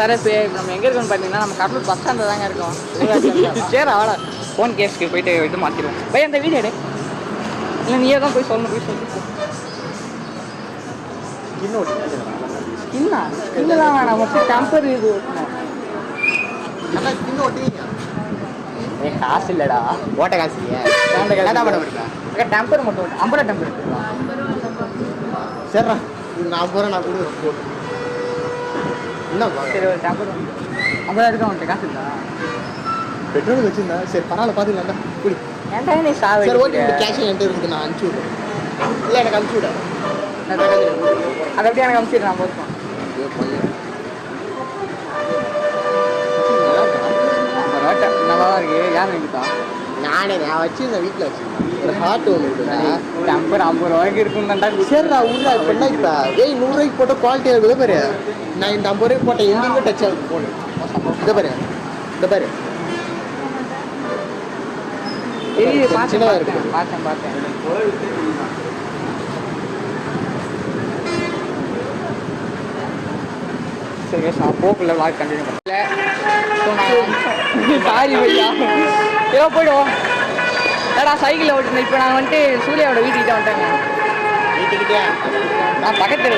SRF நம்ம எங்கே இருக்கோம்னு பார்த்தீங்கன்னா நம்ம கடலூர் பஸ் ஸ்டாண்டில் தாங்க இருக்கோம். சரி அவ்வளோ ஃபோன் கேஸ்க்கு போயிட்டு இது மாற்றிடுவோம். போய் அந்த வீடியோ எடு. இல்லை நீயே தான் போய் சொல்லணும். போய் சொல்லி இன்னும் வேணாம் மொத்தம் டெம்பர் இது ஓட்டணும். காசு இல்லைடா ஓட்ட காசு இல்லையா? டெம்பர் மட்டும் 50 டெம்பர் இருக்குங்களா? சரிடா நான் போகிறேன். நான் கொடுக்குறேன் போட்டு என்ன சரி ஒரு டெம்பர் 50 எடுக்க வந்துட்டு காசு இல்லா? பெட்ரோல் வச்சுருந்தா சரி பரவாயில்ல பார்த்துக்கலாம்டா குடி. ஏன்டா நீ சாவி சரி ஓகே கேஷ் என்கிட்ட இருக்குது நான் அனுப்பிச்சி விட்றேன். இல்லை எனக்கு அனுப்பிச்சி விட அதை அப்படியே எனக்கு அனுப்பிச்சிடு நான் போதும். நல்லா தான் இருக்கு. யார் நினைக்கிட்டா? நான் வச்சுருந்தேன் வீட்டில் வச்சுருந்தேன். ஒரு ஹார்ட் ஒன்று இருக்குதா டெம்பர் 50 ரூபாய்க்கு இருக்கும் தான்டா. சரிடா உள்ள இப்போனா இப்போ 100 ரூபாய்க்கு போட்ட குவாலிட்டியாக இருக்குது பாரு. நான் இந்த 50 ரூபாய்க்கு போட்டேன் எங்கேயுமே டச் ஆகுது போடு. இதை பாரு இந்த பாரு தெரியுது. பார்த்தேன் சரி நான் போக்குள்ள விளாக் கண்டினியூ பண்ணல. சாரி பையா ஏதோ போய்டுவோம். ஏடா சைக்கிளில் ஓட்டுனேன். இப்போ நான் வந்துட்டு சூர்யாவோட வீட்டுக்கிட்ட வந்துட்டேங்க. வீட்டுக்கிட்டே நான் பக்கத்தில்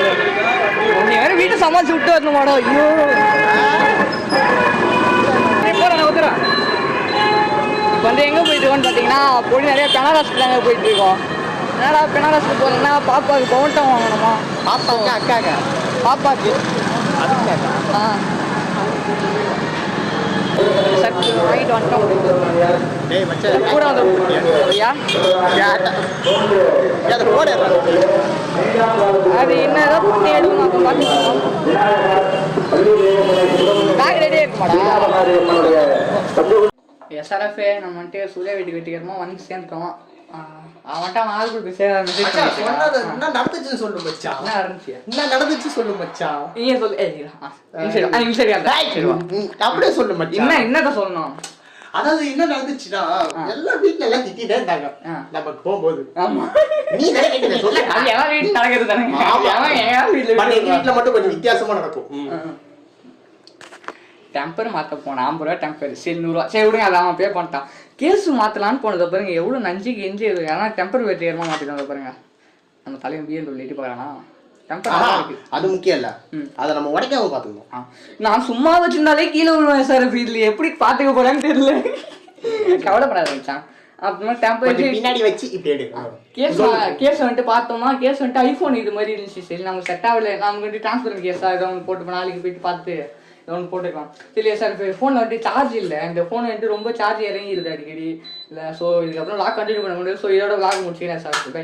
நீ வேறு வீட்டை சமாளிச்சு விட்டு வரணும் மாடோ. ஐயோ போகிறேன் ஒத்துறேன். இப்போ வந்து எங்கே போயிட்டு இருக்கோன்னு பார்த்தீங்கன்னா பொடி நிறைய பெனாரஸ்க்கு தாங்க போயிட்டு இருக்கோம். என்னடா பெனாரஸ்க்கு போகிறேன்னா பாப்பாவுக்கு பவுன்டம் வாங்கணுமா? பாப்பாவுக்கு அக்காக்கா? பாப்பாவுக்கு சர்ட் வாங்கிட்டு வந்துட்டோம். டேய் மச்சான் கூட வந்து அது என்ன ஏதோ பண்ணி எடுக்கணும். அப்போ பார்த்துக்கணும். பேக் ரெடியாக இருக்குமாடா? SRF நம்ம வந்துட்டு சூர்யா வீட்டுக்கு வெட்டிக்கிறோமா வந்து சேர்ந்துட்டோம். அவன்கிட்ட ஆள் கொடுத்து என்ன நடந்துச்சு சொல்லு மச்சான். என்ன நடந்துச்சு? என்ன நடந்துச்சு சொல்லு மச்சான். நீயே சொல்லு. அப்படியே சொல்லு மச்சான். என்னதான் சொல்லணும்? அதாவது என்ன நடந்துச்சுன்னா எல்லாம் வீட்டுல எல்லாம் திட்டிட்டே இருந்தாங்க நமக்கு போகும்போது. நீ வீட்டு நடக்கிறது தானே. வீட்டுல மட்டும் கொஞ்சம் வித்தியாசமா நடக்கும். டெம்பர் மாற்ற போனேன் 50 ரூபா டெம்பர். சரி 100 ரூபா சரி விடுங்க. அதை அவன் பே பண்ணிட்டான். கேஸு மாற்றலான்னு போனதை பாருங்க எவ்வளோ நஞ்சு கெஞ்சி. ஏன்னா டெம்பர் வெற்றிகரமாக மாற்றிட்டு பாருங்க. நம்ம தலைவன் பிஎன் சொல்லிட்டு பார்க்கறானா டெம்பர் அது முக்கியம் இல்லை. அதை நம்ம உடைக்காம பார்த்துக்கணும். நான் சும்மா வச்சிருந்தாலே கீழே விழுவேன் சார். இதில் எப்படி பார்த்துக்க போறேன்னு தெரியல. கவலைப்படாத வச்சான். அப்புறமா டெம்பர் பின்னாடி வச்சு இப்படி எடு. கேஸ் வந்துட்டு பார்த்தோம்னா கேஸ் வந்துட்டு ஐஃபோன் இது மாதிரி இருந்துச்சு. சரி நமக்கு செட் ஆகல. நமக்கு வந்துட்டு டிரான்ஸ்பர் கேஸாக ஏதோ ஒன்று போட்டு நாளைக்கு போயிட்டு பார்த்து ஒன்று போட்டுக்கலாம். சரி சார் இப்போ ஃபோனில் வந்துட்டு சார்ஜ் இல்லை. இந்த ஃபோன் வந்துட்டு ரொம்ப சார்ஜ் இறங்கிடுது அடிக்கடி இல்லை. ஸோ இதுக்கப்புறம் லாக் கண்டினியூ பண்ண முடியாது. ஸோ இதோட லாக் முடிச்சுக்கிறேன் சார். பை.